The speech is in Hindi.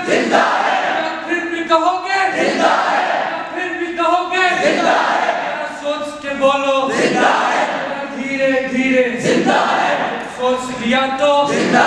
जिंदा है। फिर भी कहोगे जिंदा है। फिर भी कहोगे जिंदा है। सोच के बोलो जिंदा है। धीरे धीरे जिंदा है। सोच लिया तो जिंदा